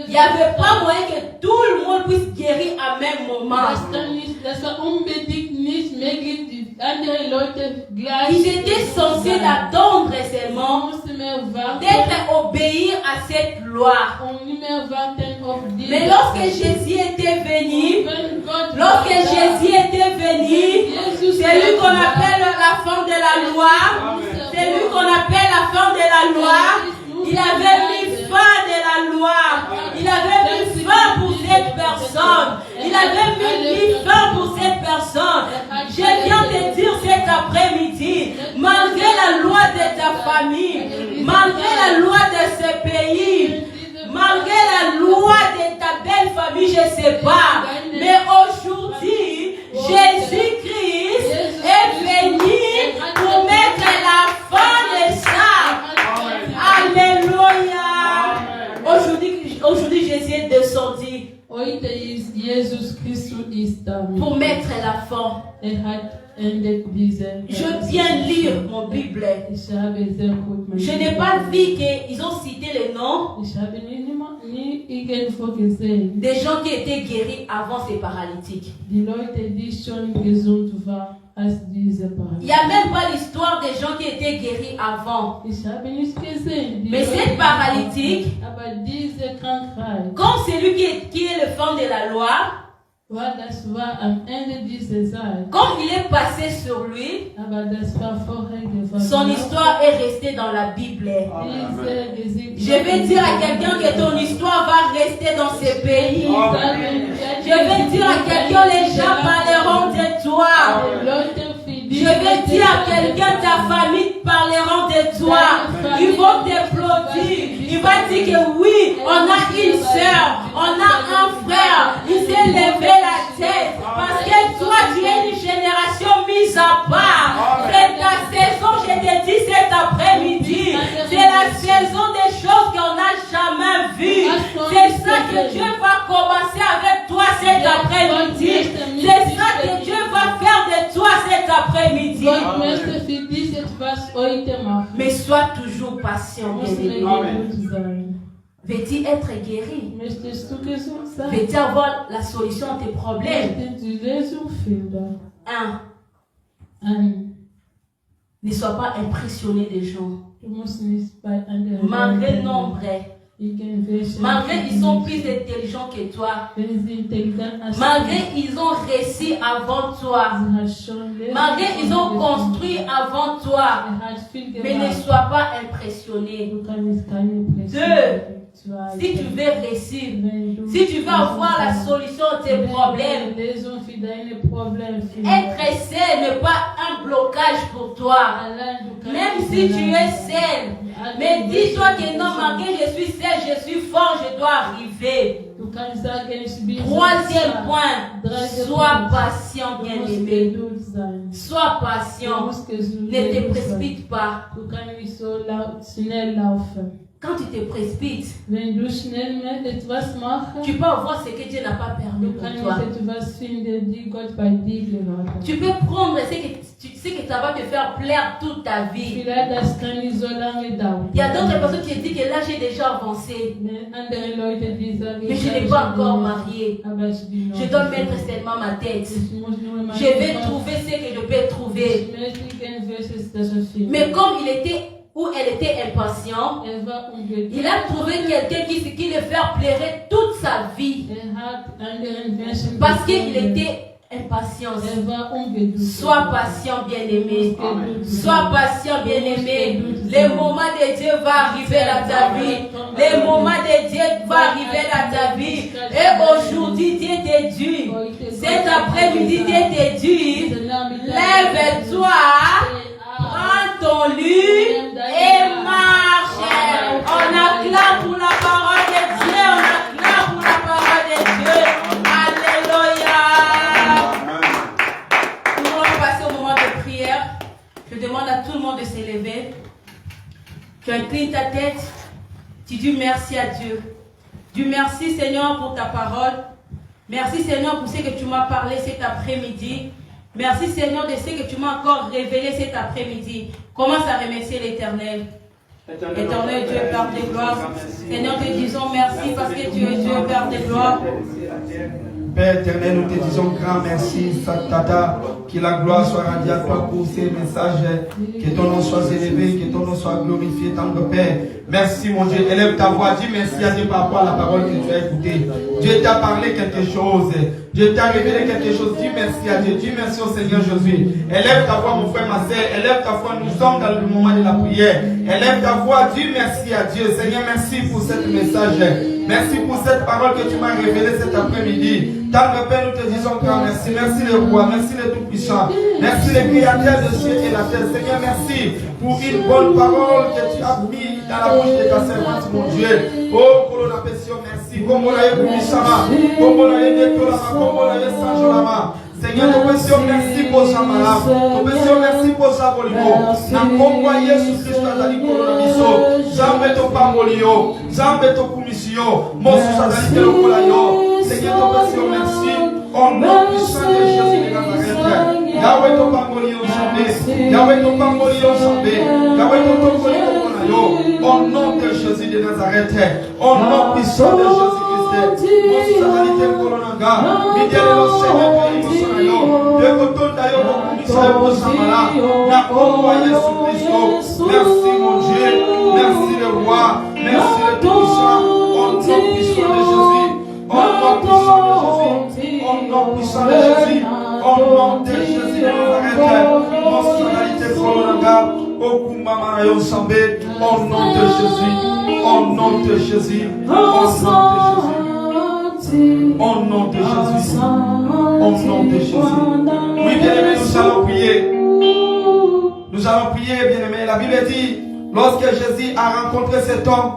il n'y avait pas moyen que tout le monde puisse guérir à même moment. Ils étaient censés attendre seulement d'être obéis à cette loi. Mais lorsque Jésus était venu, c'est lui qu'on appelle la fin de la loi. C'est lui qu'on appelle la fin de la loi. Il avait mis fin de la loi. Il avait mis fin pour cette personne. Il avait mis fin pour cette personne. Je viens de dire cet après-midi, malgré la loi de ta famille, malgré la loi de ce pays, malgré la loi de ta belle famille, je ne sais pas. Mais aujourd'hui, Jésus-Christ est venu pour mettre la fin de ça. Alléluia. Aujourd'hui, Jésus est descendu pour mettre la fin. Je viens lire mon Bible. Je n'ai pas vu qu'ils ont cité les noms des gens qui étaient guéris avant ces paralytiques. Il n'y a même pas l'histoire des gens qui étaient guéris avant. Mais cette paralytique, comme c'est lui qui est le fond de la loi, Waar das war am Ende dieser Zeit. Comme il est passé sur lui, Aber das war vorher geworden. son histoire est restée dans la Bible. Diese Geschichte. Je vais dire à quelqu'un que ton histoire va rester dans ce pays. Je vais dire à quelqu'un, les gens parleront de toi. Je vais dire à quelqu'un, ta famille parleront de toi. Ils vont t'applaudir. Il va dire que oui, on a une soeur, on a un frère. Il s'est levé la tête. Parce que toi, tu es une génération mise à part. C'est ta saison, je te dis cet après-midi. C'est la saison des choses qu'on n'a jamais vues. C'est ça que Dieu va commencer avec toi cet après-midi. C'est ça que Dieu va faire de toi cet après-midi. Mais sois toujours patient, bien-aimé. Veux-tu être guéri? Veux-tu avoir la solution à tes problèmes? 1. Ne sois pas impressionné des gens. Malgré nombre, malgré ils sont plus intelligents que toi, malgré ils ont réussi avant toi, malgré ils ont construit avant toi, mais ne sois pas impressionné. 2. Si tu veux réussir, si tu veux avoir la solution à tes problèmes, être seul n'est pas un blocage pour toi. Même si tu es seul, mais dis-toi que non, malgré je suis seul, je suis fort, je dois arriver. 3e point, sois patient, bien-aimé. Sois patient. Ne te précipite pas. Quand tu te précipites, tu peux avoir ce que Dieu n'a pas permis pour toi. Tu peux prendre ce que ça va te faire plaire toute ta vie. Il y a d'autres personnes qui disent que là j'ai déjà avancé, mais je n'ai pas encore marié. Je dois mettre seulement ma tête. Je vais trouver ce que je peux trouver. Mais comme il était où elle était impatiente, il a trouvé quelqu'un qui le fait plaire toute sa vie. Parce qu'il était impatient. Sois patient, bien-aimé. Sois patient, bien-aimé. Le moment de Dieu va arriver dans ta vie. Le moment de Dieu va arriver dans ta vie. Et aujourd'hui, Dieu te dit, cet après-midi, Dieu te dit, lève-toi. Prends ton lit et marche. On acclame pour la parole de Dieu. On acclame pour la parole de Dieu. Alléluia. Nous allons passer au moment de prière. Je demande à tout le monde de s'élever. Tu inclines ta tête. Tu dis merci à Dieu. Dis merci Seigneur pour ta parole. Merci Seigneur pour ce que tu m'as parlé cet après-midi. Merci Seigneur de ce que tu m'as encore révélé cet après-midi. Commence à remercier l'Éternel. Éternel Dieu, Père de gloire. Seigneur, te disons merci parce que tu es Dieu, Père de gloire. Père éternel, nous te disons grand merci, Tata, que la gloire soit rendue à toi pour ces messages, que ton nom soit élevé, que ton nom soit glorifié, tendre Père. Merci mon Dieu, élève ta voix, dis merci à Dieu par rapport à la parole que tu as écoutée. Dieu t'a parlé quelque chose, Dieu t'a révélé quelque chose, dis merci à Dieu, dis merci au Seigneur Jésus. Élève ta voix mon frère, ma soeur, élève ta voix, nous sommes dans le moment de la prière. Élève ta voix, dis merci à Dieu. Seigneur, merci pour ce message. Merci pour cette parole que tu m'as révélée cet après-midi. Tendre Père, nous te disons grand merci. Merci le roi, merci le tout-puissant. Merci le créateur de ciel et la terre. Seigneur, merci pour une bonne parole que tu as mis dans la bouche de ta servante, mon Dieu. Oh, Colonna Pession, merci. Comme on a eu Boubissama, comme on a eu Nekolama, comme on a eu Sanjolama. Seigneur, nous te merci pour Samara. Nous te merci pour Sabolimo. Nakomwa Yesu Christ azali kolona biso. Jambe to pambolio, jambe to kumisio. Mosu azali telokola yo. Seigneur, nous te merci. Au nom puissant de Jésus de Nazareth. Yahweh to pambolio jambe. Yahweh to pambolio jambe. Yahweh to tokolio kona yo. Au nom de Jésus de Nazareth. Au nom puissant de Jésus Christ. Mosu azali telokola nga. Midiale lo sebe. Merci mon Dieu, merci le roi, merci le tout-puissant, au nom puissant de Jésus, au nom puissant de Jésus, Au nom puissant de Jésus. Au nom de Jésus de Nazareth. Mensualité Kolonanga. Okumama Yosambé. Au nom de Jésus. Au nom de Jésus. Au nom de Jésus. Au nom de Jésus. Au nom de Jésus. Oui, bien-aimés, nous allons prier. Nous allons prier, bien-aimés. La Bible dit, lorsque Jésus a rencontré cet homme,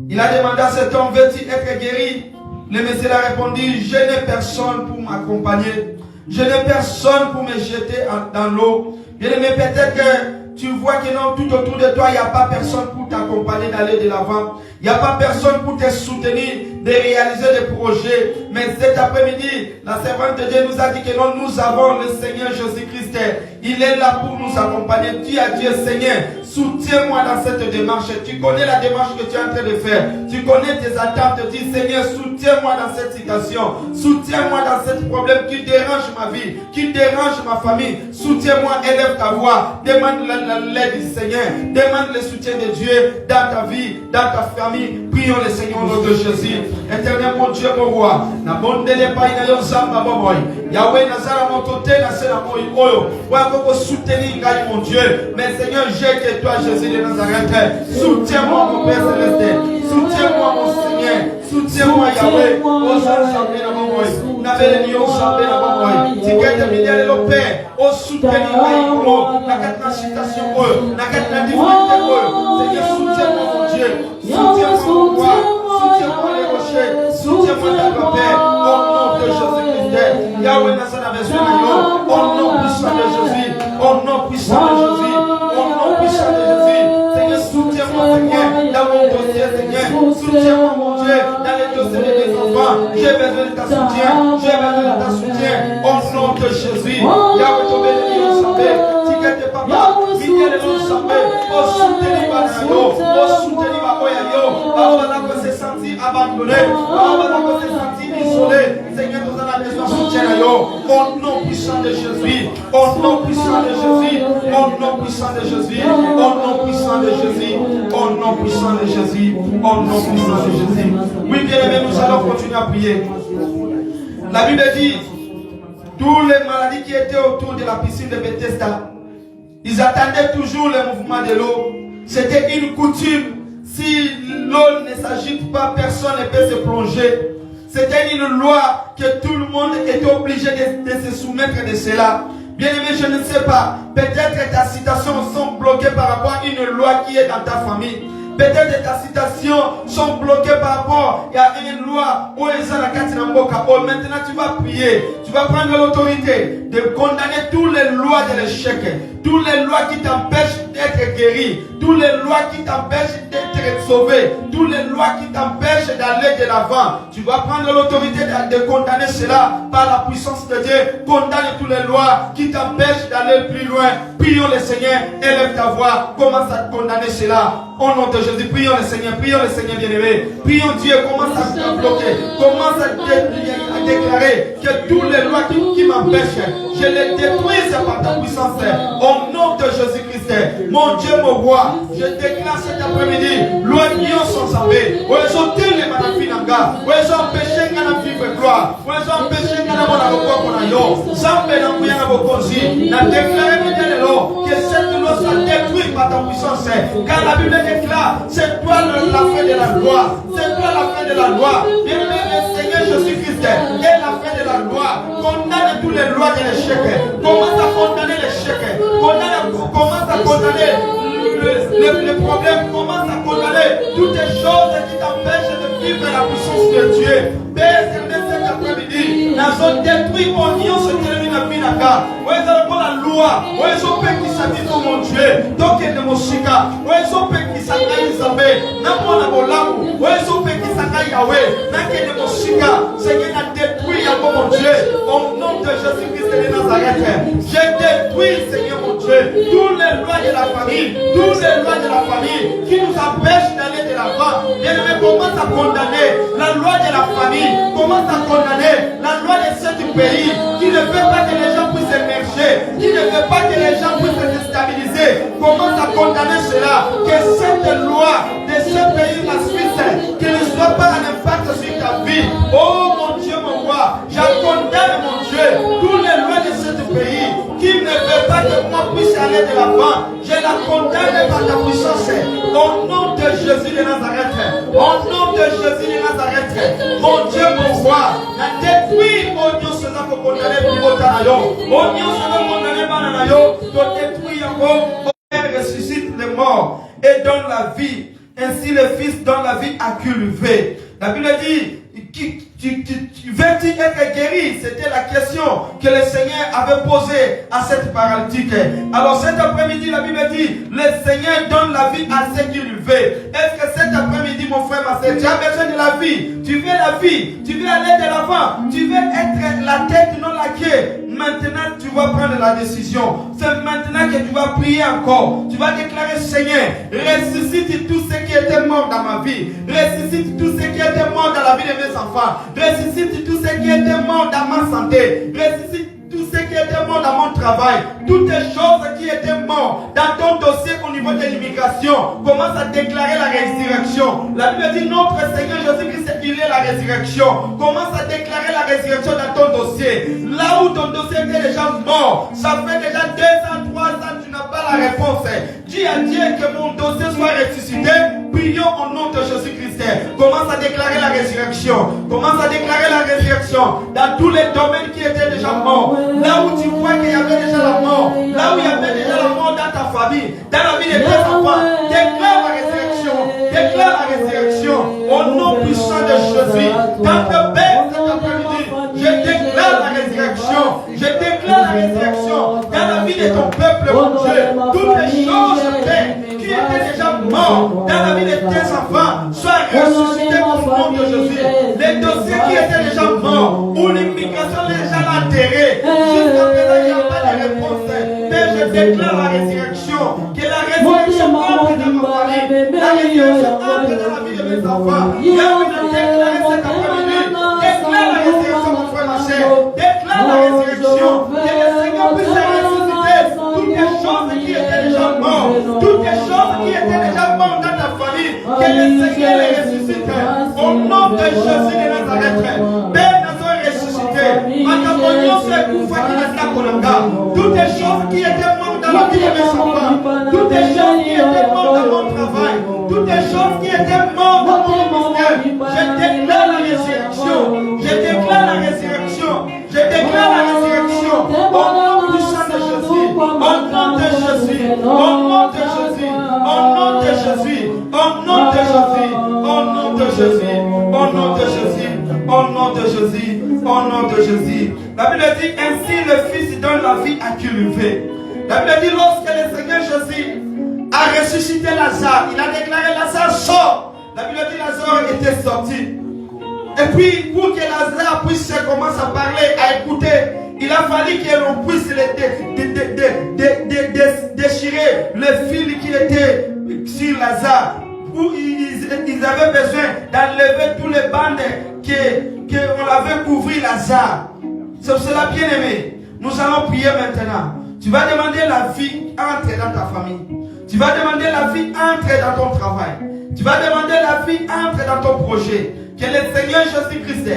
il a demandé à cet homme, veux-tu être guéri? Le Messie a répondu, je n'ai personne pour m'accompagner. Je n'ai personne pour me jeter dans l'eau. Bien-aimé, peut-être que tu vois que non, tout autour de toi, il n'y a pas personne pour t'accompagner d'aller de l'avant. Il n'y a pas personne pour te soutenir, de réaliser des projets. Mais cet après-midi, la servante de Dieu nous a dit que non, nous avons le Seigneur Jésus-Christ. Il est là pour nous accompagner. Dis à Dieu, Seigneur, soutiens-moi dans cette démarche. Tu connais la démarche que tu es en train de faire. Tu connais tes attentes. Dis, Seigneur, soutiens-moi dans cette situation. Soutiens-moi dans ce problème qui dérange ma vie, qui dérange ma famille. Soutiens-moi, élève ta voix. Demande l'aide du Seigneur. Demande le soutien de Dieu dans ta vie, dans ta famille. Prions le Seigneur au nom de Jésus. Éternel mon Dieu, mon roi. Na bondele pa ina yo zamba boboy. Yahweh nazara montote na sena moi oyo. Wa koko soutenir ngai mon Dieu. Mais Seigneur, j'ai que toi Jésus de Nazareth. Soutiens-moi mon Père céleste. Soutiens-moi mon Seigneur. Soutiens-moi Yahweh. O zamba na boboy. Na bele ni yo zamba na boboy. Tikete midele lo Père. O soutenir ngai ko. Na katna citation ko. Na katna difficulté ko. Seigneur, soutiens-moi mon Dieu. Soutiens-moi mon roi. Soutiens-moi les rochers. Soutiens-moi ta Père. Au nom de Jésus-Christ. Yahweh Nazara besoin de nous. Au nom puissant de Jésus. Au nom puissant de Jésus. Au nom puissant de Jésus. Seigneur, soutiens-moi, Seigneur, dans mon dossier, Seigneur. Soutiens-moi, mon Dieu, dans les dossiers de mes enfants. J'ai besoin de ta soutien. J'ai besoin de ta soutien. Au nom de Jésus. Yahweh, ton béni, on s'en fait. Tigate papa. Miguel, on s'en fait. Au soutenir Banayo. Au soutenir Baboyayo. Au se sentir abandonné. Au se sentir isolé. Seigneur, nous en avons besoin de soutien. Au nom puissant de Jésus. Au nom puissant de Jésus. Au nom puissant de Jésus. Au nom puissant de Jésus. Au nom puissant de Jésus. Au nom puissant de Jésus. Oui, bien aimé, nous allons continuer à prier. La Bible dit, tous les maladies qui étaient autour de la piscine de Bethesda, ils attendaient toujours le mouvement de l'eau. C'était une coutume. Si l'eau ne s'agite pas, personne ne peut se plonger. C'était une loi que tout le monde était obligé de se soumettre de cela. Bien aimé, je ne sais pas. Peut-être que ta citation sont bloquées par rapport à une loi qui est dans ta famille. Peut-être que ta citation sont bloquées par rapport à une loi où ils ont la carte dans Mboka. Maintenant, tu vas prier. Tu vas prendre l'autorité de condamner toutes les lois de l'échec. Toutes les lois qui t'empêchent d'être guéri. Toutes les lois qui t'empêchent d'être sauvé. Toutes les lois qui t'empêchent d'aller de l'avant. Tu vas prendre l'autorité de condamner cela par la puissance de Dieu. Condamne toutes les lois qui t'empêchent d'aller plus loin. Prions le Seigneur. Élève ta voix. Commence à condamner cela. Au nom de Jésus, prions le Seigneur bien-aimé. Prions Dieu, commence à bloquer. Commence à déclarer que toutes les lois qui m'empêchent, je les détruise par ta puissance. Au nom de Jésus-Christ, mon Dieu, mon roi, je déclare cet après-midi, l'oignon sans saber. Où ils ont tué les manafinanga, où ils ont empêché qu'un vivre gloire, où ils ont empêché qu'un amour à vos conayo, sans pénamouiller à vos consignes, n'a déclaré que cette loi soit détruite par ta puissance. Car la Bible déclare, c'est toi la fin de la loi. C'est toi la fin de la loi. Bien aimé, le Seigneur Jésus-Christ est la fin de la loi. Condamne toutes les lois de l'échec. Commence à condamner l'échec. Commence à condamner le problème. Commence à condamner toutes les choses qui t'empêchent de vivre la puissance de Dieu. Père, cet après-midi, nous avons détruit mon Dieu, se termine à Pinaka. Où est la loi? Où est ce père qui s'habite au mon Dieu? Donc, il est de Moshika. Où est ce père qui s'appelle Isabelle? N'a pas la Bolamou. Où est ce père qui s'appelle Yahweh? N'a qu'elle de Moshika. Seigneur a détruit mon Dieu. Au nom de Jésus-Christ de Nazareth. J'ai détruit, Seigneur mon Dieu, toutes les lois de la famille. Toutes les lois de la famille qui nous empêchent d'aller de l'avant. Bien-aimé, commence à condamner la loi de la famille. Commence à condamner la loi de ce pays qui ne veut pas que les gens puissent émerger, qui ne veut pas que les gens puissent se déstabiliser. Commence à condamner cela, que cette loi de ce pays, la Suisse, qu'il ne soit pas un impact sur ta vie. Oh mon Dieu, mon roi, je condamne veut pas que moi puisse aller de l'avant. Je la condamne par ta puissance. Au nom de Jésus de Nazareth. Au nom de Jésus de Nazareth. Mon Dieu, mon roi. La détruit, mon Dieu, c'est là pour condamner pour Botanayo. Mon Dieu, c'est là pour condamner Bananayo. Pour détruire encore. Père ressuscite les morts et donne la vie. Ainsi le Fils donne la vie à qui le veut. La Bible dit, veux-tu être guéri? C'était la question que le Seigneur avait posée à cette paralytique. Alors cet après-midi, la Bible dit, le Seigneur donne la vie à ceux qui le veulent. Est-ce que cet après-midi, mon frère, ma soeur, tu as besoin de la vie? Tu veux la vie? Tu veux aller de l'avant? Tu veux être la tête, non la queue? Maintenant, tu vas prendre la décision. C'est maintenant que tu vas prier encore. Tu vas déclarer, Seigneur, ressuscite tous ceux qui étaient morts dans ma vie. Ressuscite tous ceux qui étaient morts dans la vie de mes enfants. Ressuscite tous ceux qui étaient morts dans ma santé. Ressuscite tous ceux qui étaient morts dans mon travail. Toutes les choses qui étaient morts dans ton dossier au niveau de l'immigration. Commence à déclarer la résurrection. La Bible dit, notre Seigneur Jésus-Christ, il est la résurrection. Commence à déclarer la résurrection dans ton dossier. Là où ton dossier était déjà mort, ça fait déjà 2 ans, 3 ans, tu n'as pas la réponse. Dis à Dieu que mon dossier soit ressuscité. Prions au nom de Jésus-Christ. Commence à déclarer la résurrection. Commence à déclarer la résurrection dans tous les domaines qui étaient déjà morts. Là où tu vois qu'il y avait déjà la mort. Là où il y avait déjà la mort dans ta famille. Dans la vie de tes enfants. Déclare la résurrection. Déclare la résurrection. Au nom puissant de Jésus. Dans te paix cet après-midi. Je déclare la résurrection. Je déclare la résurrection. Dans la vie de ton peuple, mon Dieu. Toutes les choses qui étaient déjà morts dans la vie de tes enfants soient ressuscités au nom de Jésus. Les dossiers qui étaient déjà morts, où l'immigration est déjà enterrée, jusqu'à présent il n'y a pas de réponse. Mais je déclare la résurrection, que la résurrection entre dans ma famille, la résurrection entre dans la vie de mes enfants. Il y a envie de déclarer cet après-midi. Déclare la résurrection, mon frère, ma chère. Déclare la résurrection, que le Seigneur puisse ressusciter toutes les choses qui étaient déjà mortes, toutes les choses qui étaient déjà mortes dans ta famille, que le Seigneur les ressuscite. Au nom de Jésus de Nazareth, Père, nous sommes ressuscités. Toutes les choses qui étaient mortes dans la vie de mes enfants, toutes les choses qui étaient mortes dans mon travail, toutes les choses qui étaient mortes dans mon ministère, je déclare la résurrection. Je déclare la résurrection. Je déclare la résurrection. Au nom puissant de Jésus. Au nom de Jésus. Au nom de Jésus. Au nom de Jésus. Au nom de Jésus. Au nom de Jésus. Au nom de Jésus. Au nom de Jésus. Au nom de Jésus. La Bible dit, ainsi le Fils donne la vie à qui le veut. La Bible dit, lorsque le Seigneur Jésus a ressuscité Lazare, il a déclaré, Lazare sort. La Bible dit, Lazare était sorti. Et puis, pour que Lazare puisse commencer à parler, à écouter, il a fallu que l'on puisse déchirer le fil qui était sur Lazare. Où ils avaient besoin d'enlever tous les bandes qu'on avait couvert Lazare. C'est cela, bien aimé. Nous allons prier maintenant. Tu vas demander la vie entre dans ta famille. Tu vas demander la vie entre dans ton travail. Tu vas demander la vie entre dans ton projet. Que le Seigneur Jésus-Christ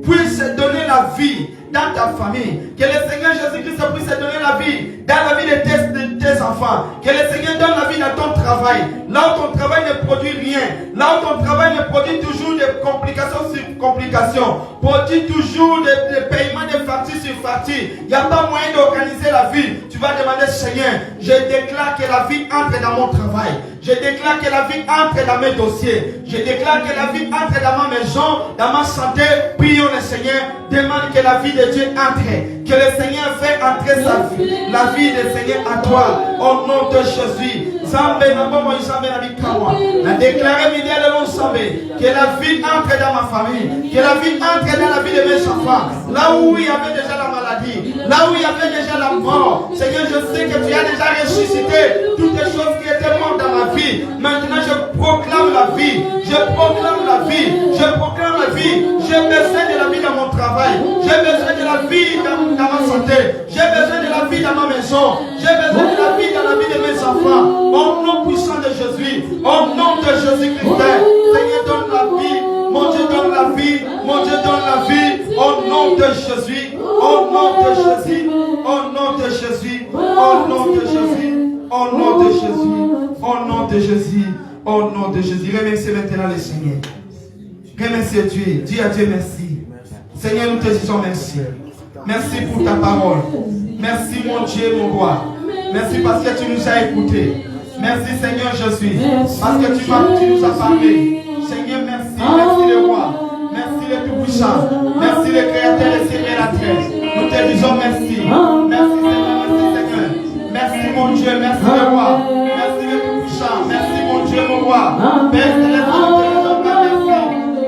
puisse donner la vie dans ta famille. Que le Seigneur Jésus-Christ puisse donner la vie dans la vie de tes enfants. Que le Seigneur donne la vie dans ton travail. Là où ton travail ne produit rien. Là où ton travail ne produit toujours des complications sur complications. Produit toujours des paiements de facture sur facture. Il n'y a pas moyen d'organiser la vie. Tu vas demander, Seigneur, je déclare que la vie entre dans mon travail. Je déclare que la vie entre dans mes dossiers. Je déclare que la vie entre dans ma maison, dans ma santé. Prions le Seigneur. Demande que la vie de Dieu entre. Que le Seigneur fait entrer la vie du Seigneur à toi. Au nom de Jésus. Zambé, la déclarer milliard de l'ensemble. Que la vie entre dans ma famille. Que la vie entre dans la vie de mes enfants. Là où il y avait déjà la maladie. Là où il y avait déjà la mort. Seigneur, je sais que tu as déjà ressuscité toutes les choses qui étaient mortes dans ma vie. Maintenant, je proclame la vie. Je proclame la vie. Je proclame la vie. J'ai besoin de la vie dans mon travail. J'ai besoin de la vie dans ma santé. J'ai besoin de la vie dans ma maison. J'ai besoin de la vie dans la vie de mes enfants. Au nom puissant de Jésus. Au nom de Jésus-Christ. Seigneur, donne la vie. Mon Dieu, donne la vie. Mon Dieu, donne la vie. Au nom de Jésus. Au nom de Jésus. Au nom de Jésus. Au nom de Jésus. Au nom de Jésus. Au nom de Jésus. Au nom de Jésus. Remerciez maintenant le Seigneur. Remerciez Dieu. Dis à Dieu merci. Seigneur, nous te disons merci. Merci pour ta parole. Merci mon Dieu, mon roi. Merci parce que tu nous as écoutés. Merci Seigneur Jésus. Parce que tu nous as parlé. Seigneur, merci. Merci le roi. Merci le Tout-Puissant. Merci le Créateur des cieux et la terre. Nous te disons merci. Merci Seigneur. Merci Seigneur. Merci mon Dieu. Merci le roi. Merci le Tout-Puissant. Merci mon Dieu, mon roi. Père céleste,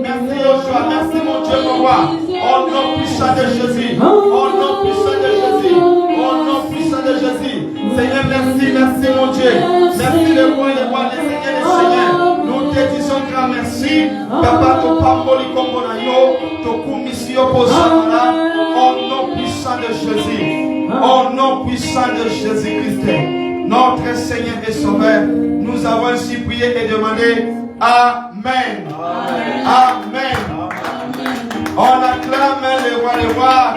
merci Joshua. Merci mon Dieu, mon roi. Au nom puissant de Jésus. Au nom puissant de Jésus. Au nom puissant de Jésus. Seigneur, merci, merci mon Dieu. Merci le roi, les seigneurs, les seigneurs. Nous te disons grand merci. Papa, to pamboli kombonayo, to kumisio posamana. Au nom puissant de Jésus. Au nom puissant de Jésus-Christ. Notre Seigneur et Sauveur, nous avons ainsi prié et demandé Amen. Amen. On acclame le roi,